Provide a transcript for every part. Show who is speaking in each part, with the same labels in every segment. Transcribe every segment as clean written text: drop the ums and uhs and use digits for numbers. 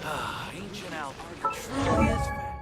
Speaker 1: Ah, ancient alchemy truly is fascinating.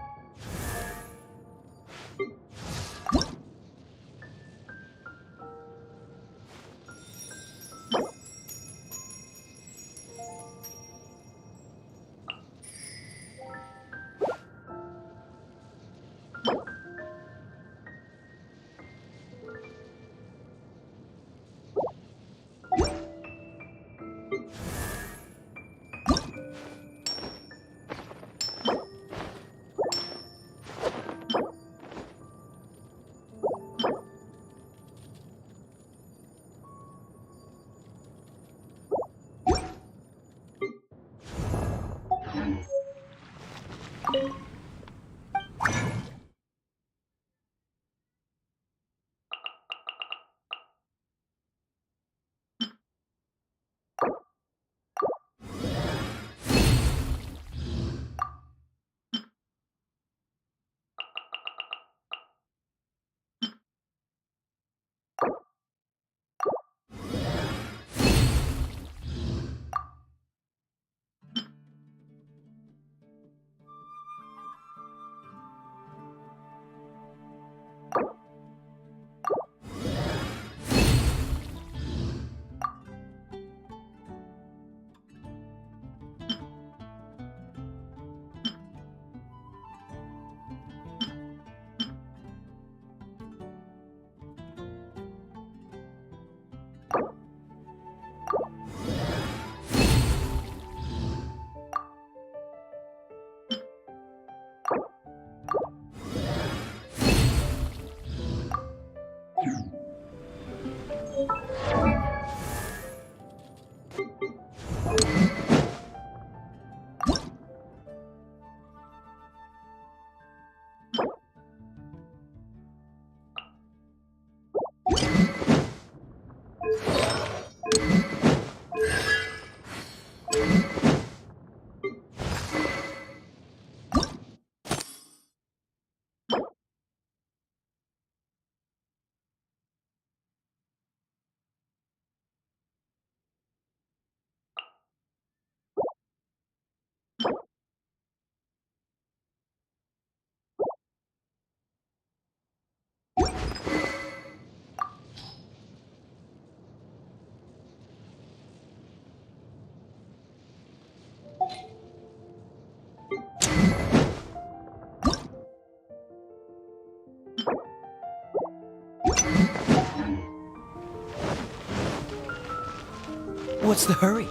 Speaker 2: What's the hurry?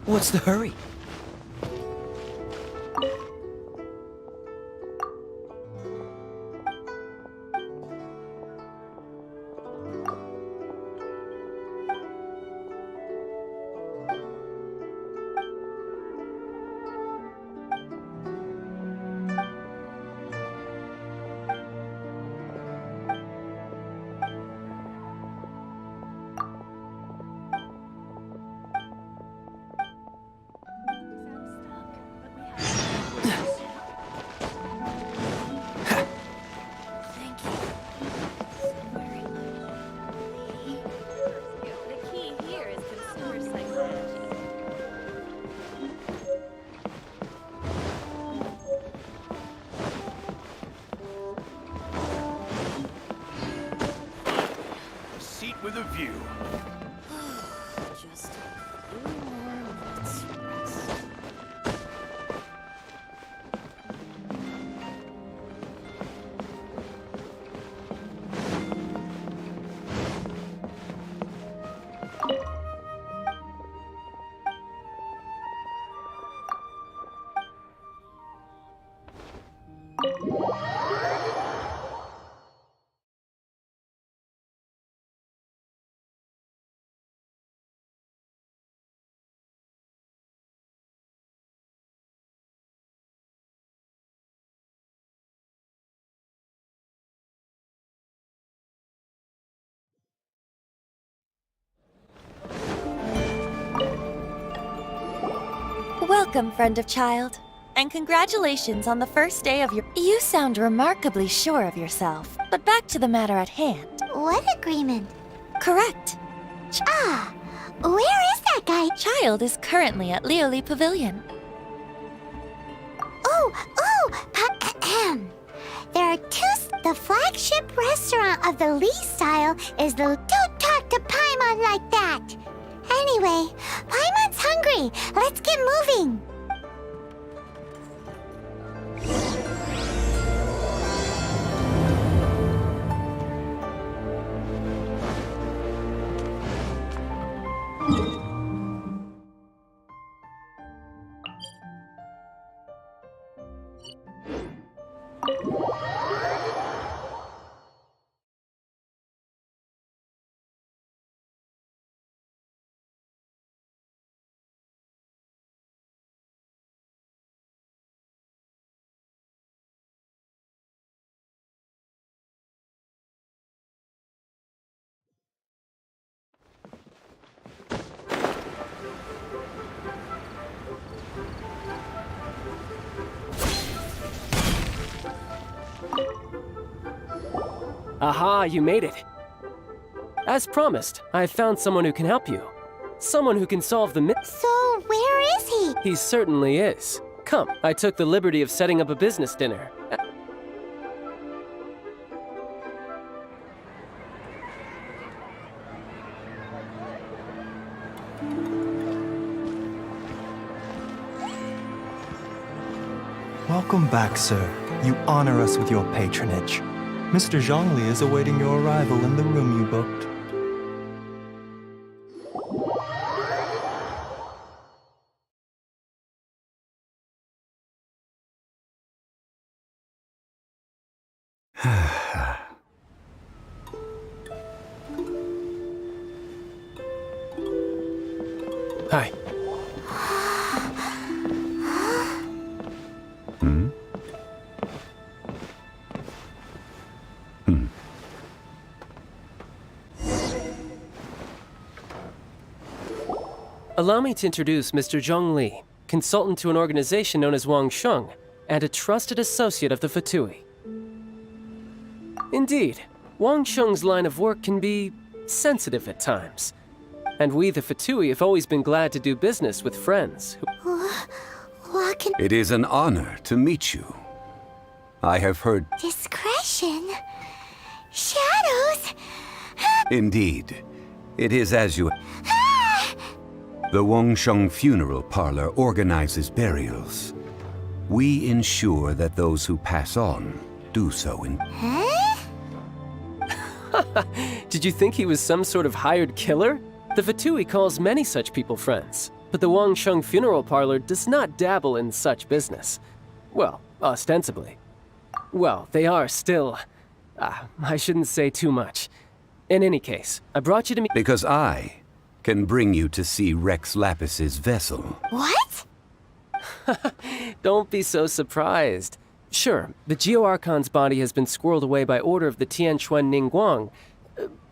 Speaker 2: What's the hurry?
Speaker 3: Just a few more minutes rest. Welcome, friend of child. And congratulations on the first day of your... You sound remarkably sure of yourself. But back to the matter at hand.
Speaker 4: What agreement?
Speaker 3: Correct.
Speaker 4: Where is that guy?
Speaker 3: Child is currently at Lioli Pavilion.
Speaker 4: There are two... The flagship restaurant of the Lee style is the... Don't talk to Paimon like that! Anyway, Paimon's hungry. Let's get moving.
Speaker 5: Aha, you made it. As promised, I found someone who can help you. Someone who can solve the
Speaker 4: So, where is he?
Speaker 5: He certainly is. Come, I took the liberty of setting up a business dinner.
Speaker 6: Welcome back, sir. You honor us with your patronage. Mr. Zhongli is awaiting your arrival in the room you booked.
Speaker 5: Hi. Allow me to introduce Mr. Zhong Li, consultant to an organization known as Wang Sheng, and a trusted associate of the Fatui. Indeed, Wang Sheng's line of work can be sensitive at times. And we, the Fatui, have always been glad to do business with friends who...
Speaker 4: What can...
Speaker 7: It is an honor to meet you. I have heard...
Speaker 4: Discretion? Shadows?
Speaker 7: Indeed, it is as you... The Wangsheng Funeral Parlor organizes burials. We ensure that those who pass on do so in...
Speaker 5: Did you think he was some sort of hired killer? The Fatui calls many such people friends, but the Wangsheng Funeral Parlor does not dabble in such business. Well, ostensibly. Well, they are still... I shouldn't say too much. In any case, I brought you to meet...
Speaker 7: Because I can bring you to see Rex Lapis's vessel.
Speaker 4: What?
Speaker 5: Don't be so surprised. Sure, the Geo-Archon's body has been squirreled away by order of the Tianquan Ningguang.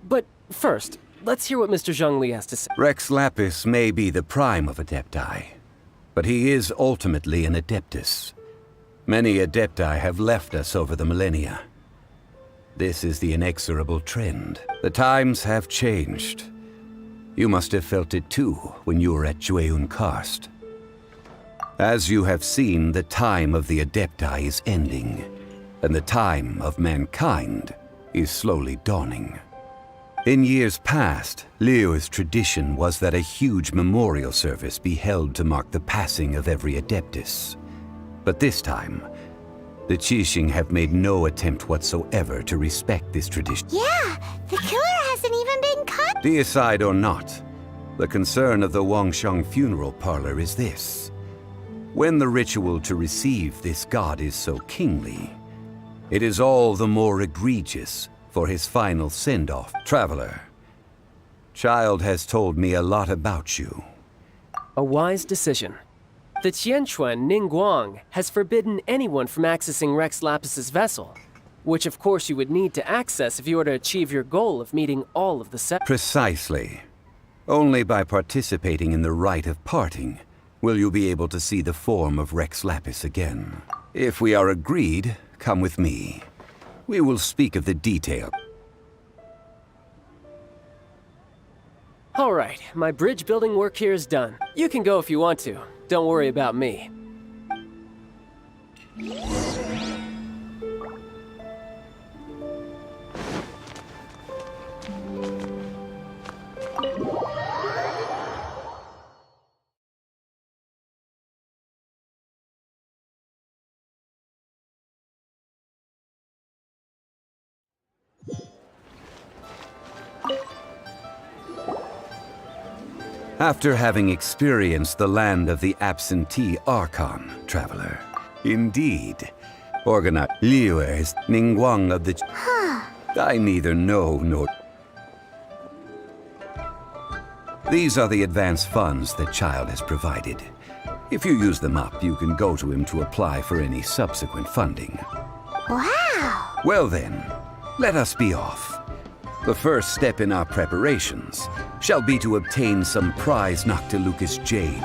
Speaker 5: But first, let's hear what Mr. Zhong Li has to say.
Speaker 7: Rex Lapis may be the prime of Adepti, but he is ultimately an Adeptus. Many Adepti have left us over the millennia. This is the inexorable trend. The times have changed. You must have felt it too when you were at Jueyun Karst. As you have seen, the time of the Adepti is ending, and the time of mankind is slowly dawning. In years past, Liu's tradition was that a huge memorial service be held to mark the passing of every Adeptus. But this time, the Qixing have made no attempt whatsoever to respect this tradition.
Speaker 4: Yeah, the killer hasn't even been caught.
Speaker 7: Deicide or not, the concern of the Wangsheng funeral parlor is this. When the ritual to receive this god is so kingly, it is all the more egregious for his final send-off. Traveler, Child has told me a lot about you.
Speaker 5: A wise decision. The Tianquan Ningguang has forbidden anyone from accessing Rex Lapis's vessel, which of course you would need to access if you were to achieve your goal of meeting all of the
Speaker 7: Precisely. Only by participating in the rite of parting will you be able to see the form of Rex Lapis again. If we are agreed, come with me. We will speak of the detail.
Speaker 5: All right, my bridge building work here is done. You can go if you want to. Don't worry about me.
Speaker 7: After having experienced the land of the absentee Archon, traveler. Indeed, organized Liu is Ningguang of the... I neither know nor... These are the advance funds that Child has provided. If you use them up, you can go to him to apply for any subsequent funding.
Speaker 4: Wow!
Speaker 7: Well then, let us be off. The first step in our preparations shall be to obtain some prize Noctilucous jade.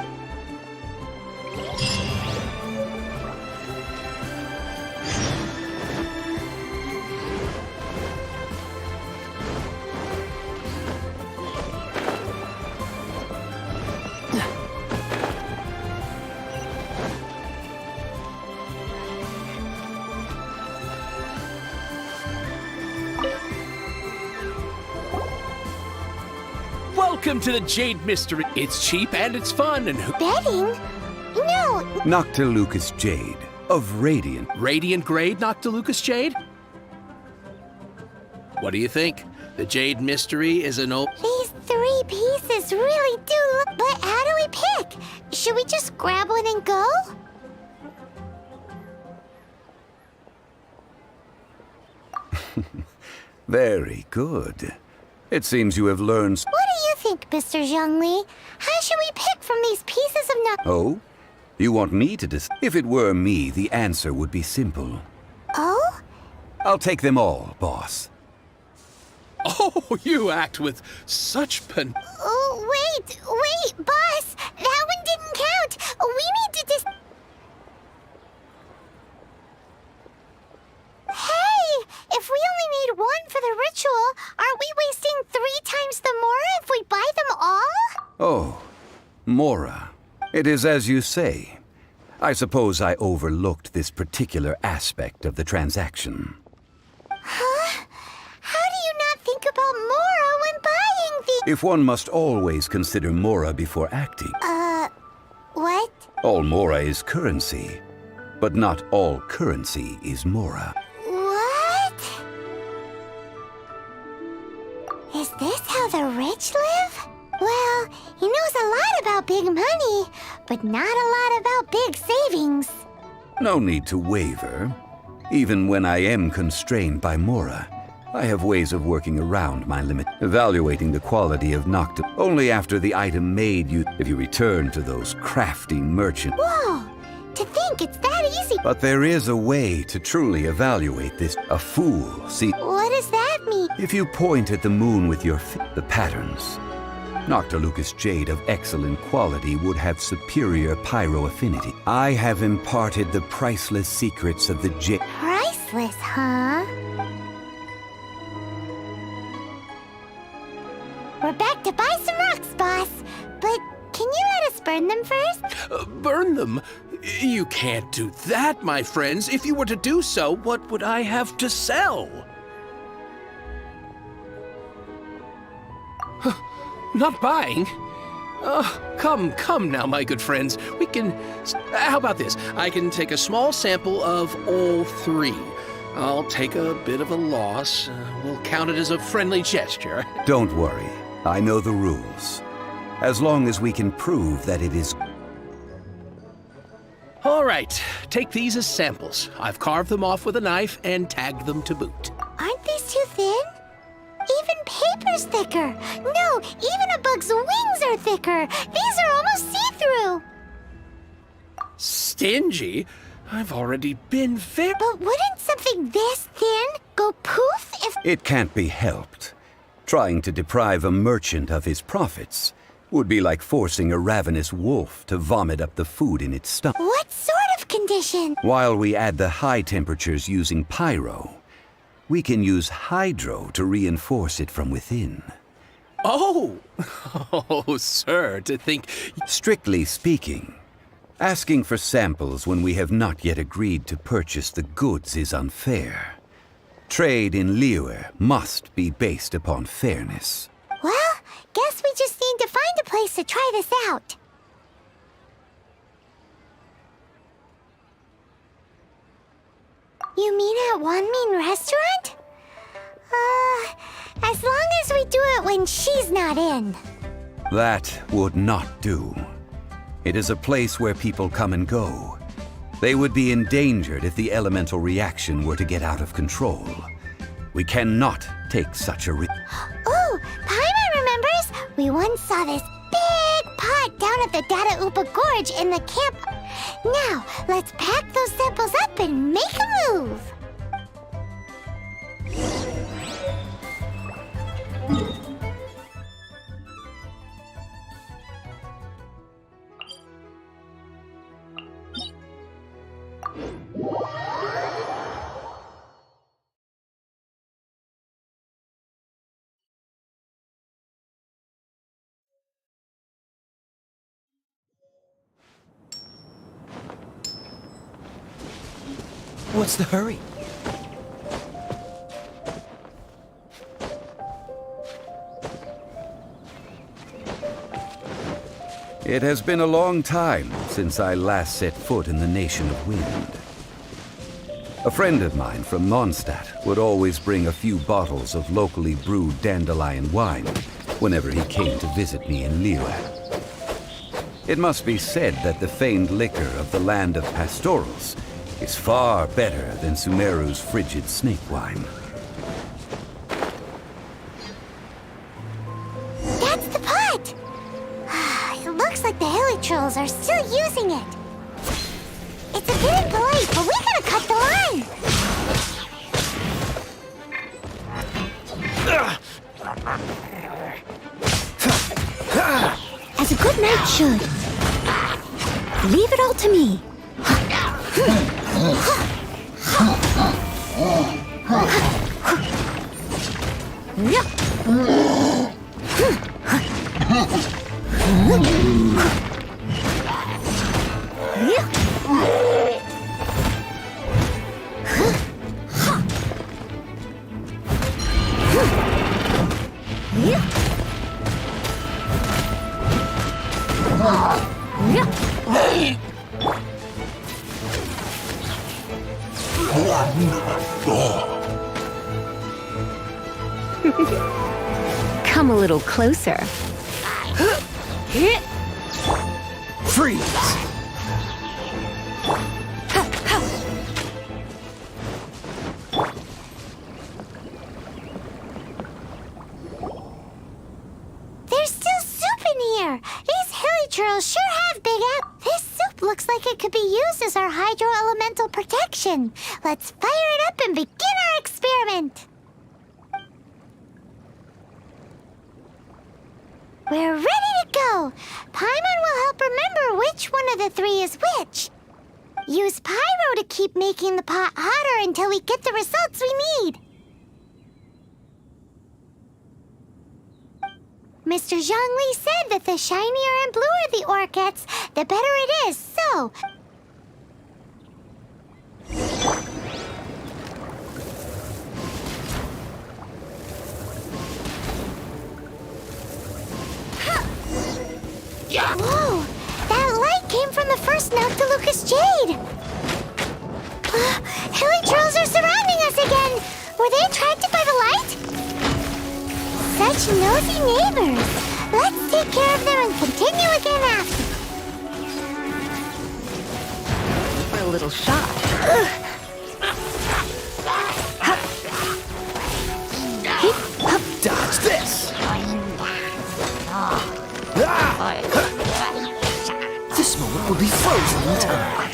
Speaker 1: Welcome to the Jade Mystery. It's cheap and it's fun and
Speaker 4: Betting? No,
Speaker 7: Noctilucous jade of radiant.
Speaker 1: Radiant grade Noctilucous Jade? What do you think? The Jade Mystery is an old...
Speaker 4: these 3 pieces really do look... But how do we pick? Should we just grab one and go?
Speaker 7: Very good. It seems you have learned...
Speaker 4: What do you think, Mr. Zhongli? How should we pick from these pieces of
Speaker 7: Oh? You want me to If it were me, the answer would be simple.
Speaker 4: Oh?
Speaker 7: I'll take them all, boss.
Speaker 1: Oh, you act with such
Speaker 4: Oh, wait, boss! That one didn't count! We need to Hey! If we only need 1 for the ritual, aren't we wasting 3 times the Mora if we buy them all?
Speaker 7: Oh, Mora. It is as you say. I suppose I overlooked this particular aspect of the transaction.
Speaker 4: Huh? How do you not think about Mora when buying the...
Speaker 7: If one must always consider Mora before acting.
Speaker 4: What?
Speaker 7: All Mora is currency, but not all currency is Mora.
Speaker 4: What? Is this how the rich live? Well, he knows a lot about big money, but not a lot about big savings.
Speaker 7: No need to waver. Even when I am constrained by Mora, I have ways of working around my limit, evaluating the quality of Nocta only after the item made you if you return to those crafty merchants.
Speaker 4: Whoa! To think it's that easy.
Speaker 7: But there is a way to truly evaluate this. A fool, see,
Speaker 4: What does that mean?
Speaker 7: if you point at the moon with your the patterns. Noctilucous jade of excellent quality would have superior pyro affinity. I have imparted the priceless secrets of the jade.
Speaker 4: Priceless, huh? We're back to buy some rocks, boss. But can you let us burn them first?
Speaker 1: burn them? You can't do that, my friends. If you were to do so, what would I have to sell? Not buying? Oh, come now, my good friends. We can... How about this? I can take a small sample of all three. I'll take a bit of a loss. We'll count it as a friendly gesture.
Speaker 7: Don't worry. I know the rules. As long as we can prove that it is...
Speaker 1: All right, take these as samples. I've carved them off with a knife and tagged them to boot.
Speaker 4: Aren't these too thin? Even paper's thicker. No, even a bug's wings are thicker. These are almost see-through.
Speaker 1: Stingy? I've already been very...
Speaker 4: But wouldn't something this thin go poof if...
Speaker 7: It can't be helped. Trying to deprive a merchant of his profits would be like forcing a ravenous wolf to vomit up the food in its stomach.
Speaker 4: What sort of condition?
Speaker 7: While we add the high temperatures using pyro, we can use hydro to reinforce it from within.
Speaker 1: Oh! Oh, sir, to think...
Speaker 7: Strictly speaking, asking for samples when we have not yet agreed to purchase the goods is unfair. Trade in Liyue must be based upon fairness.
Speaker 4: Well, guess we just need to find a place to try this out. You mean at Wanmin Restaurant? As long as we do it when she's not in.
Speaker 7: That would not do. It is a place where people come and go. They would be endangered if the elemental reaction were to get out of control. We cannot take such a risk.
Speaker 4: Oh, Paimon remembers! We once saw this big pot down at the Data Upa Gorge in the camp. Now, let's pack those samples up and make a move!
Speaker 2: What's the hurry?
Speaker 7: It has been a long time since I last set foot in the Nation of Wind. A friend of mine from Mondstadt would always bring a few bottles of locally brewed dandelion wine whenever he came to visit me in Liyue. It must be said that the famed liquor of the land of pastorals is far better than Sumeru's frigid snake wine.
Speaker 4: That's the pot! It looks like the Hilichurls are still using it. It's a bit impolite, but we gotta cut the line! As a good knight should. Leave it all to me.
Speaker 8: Come a little closer.
Speaker 2: Freeze!
Speaker 4: There's still soup in here! These Hilichurls sure have big app. This soup looks like it could be used as our hydro-elemental protection. Let's fire it up and begin our experiment! We're ready to go! Paimon will help remember which one of the three is which. Use pyro to keep making the pot hotter until we get the results we need. Mr. Zhongli said that the shinier and bluer the ore gets, the better it is, so... Whoa! That light came from the first Noctilucous Jade! Hilly trolls are surrounding us again! Were they attracted by the light? Such nosy neighbors! Let's take care of them and continue again after.
Speaker 8: A little shot.
Speaker 2: Dodge this! This moment will be frozen in time.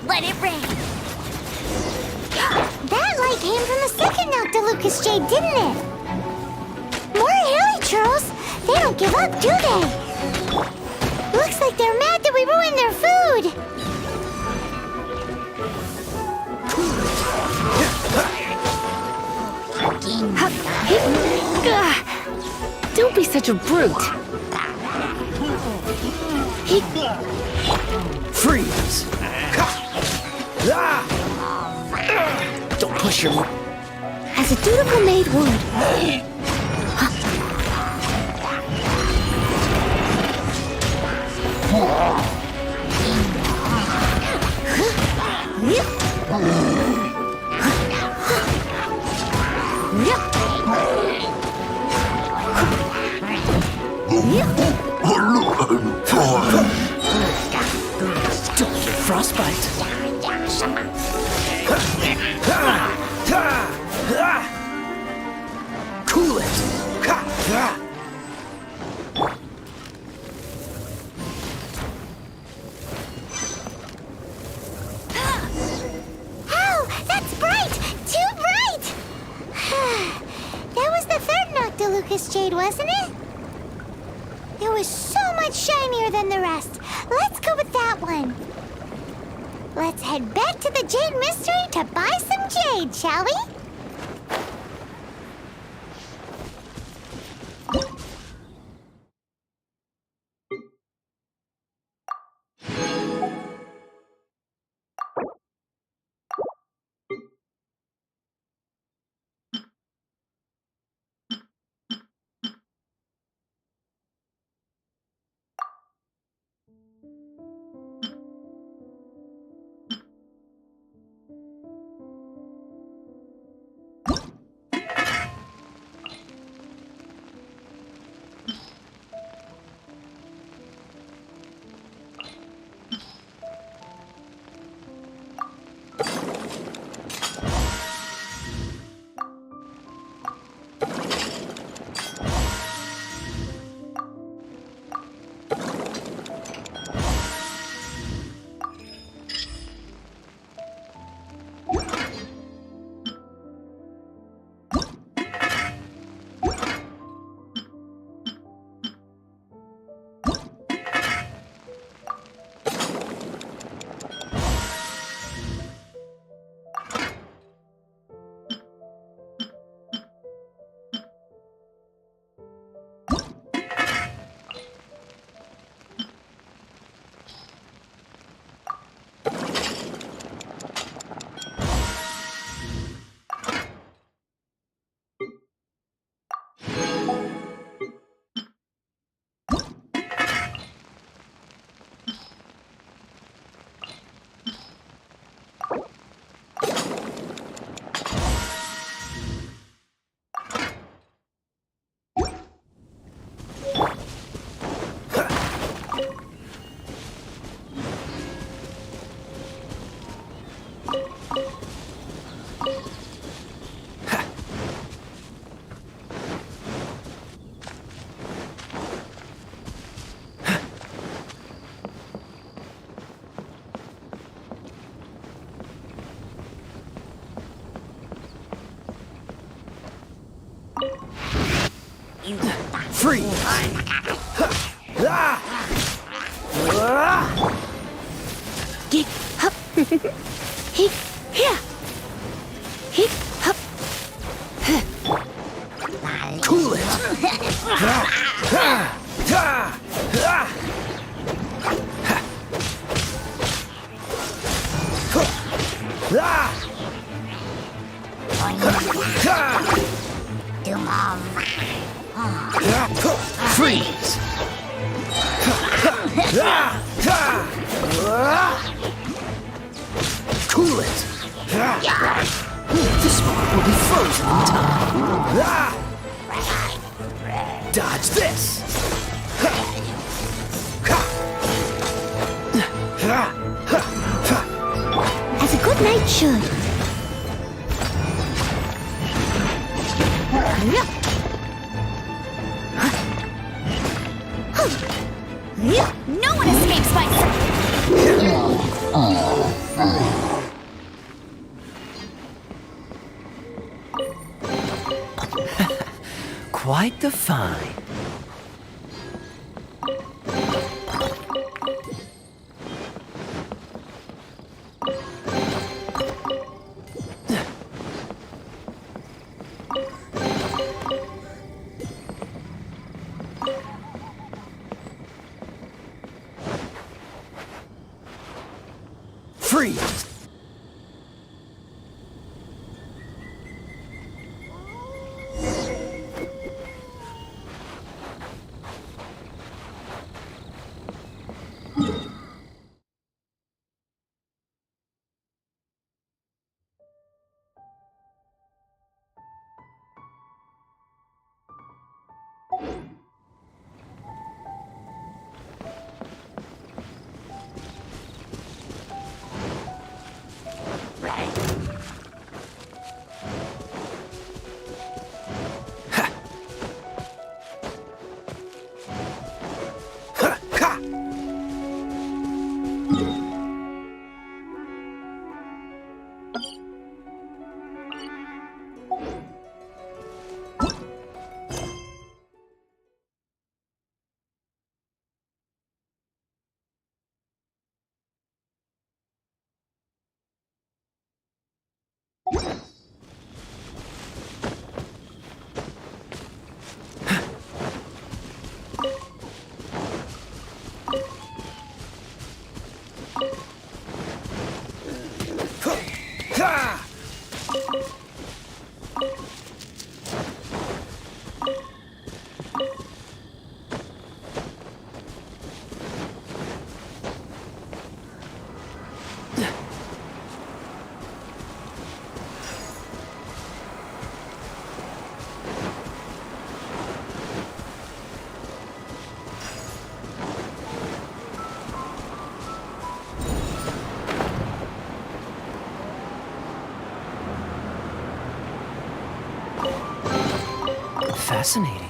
Speaker 4: Let it rain! That light came from the second Noctilucous Jade, didn't it? More hilly trolls! They don't give up, do they? Looks like they're mad that we ruined their food!
Speaker 8: Don't be such a brute.
Speaker 2: Freeze! Don't push your...
Speaker 4: As a dutiful maid would.
Speaker 2: Don't get frostbite. Cool it!
Speaker 4: Ow! That's bright! Too bright! That was the third Noctilucous Jade, wasn't it? It was so much shinier than the rest. Let's go with that one. Let's head back to the Jade Mystery to buy some jade, shall we?
Speaker 2: Freeze!
Speaker 8: Geek, hup. He, yeah. He, hup.
Speaker 2: Cool it! Cool it! This one will be frozen in time. Dodge this!
Speaker 4: As a good knight should.
Speaker 3: No one escapes my
Speaker 2: Quite the find. Freeze! Fascinating.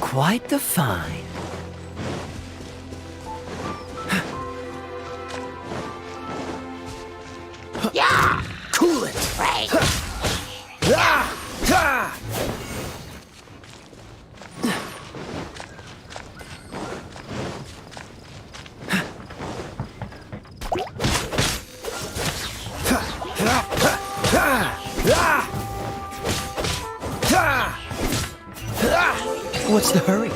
Speaker 2: Quite the find.
Speaker 4: Yeah!
Speaker 2: Cool it!
Speaker 4: Right.
Speaker 2: What's the hurry?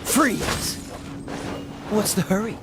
Speaker 2: Freeze! What's the hurry?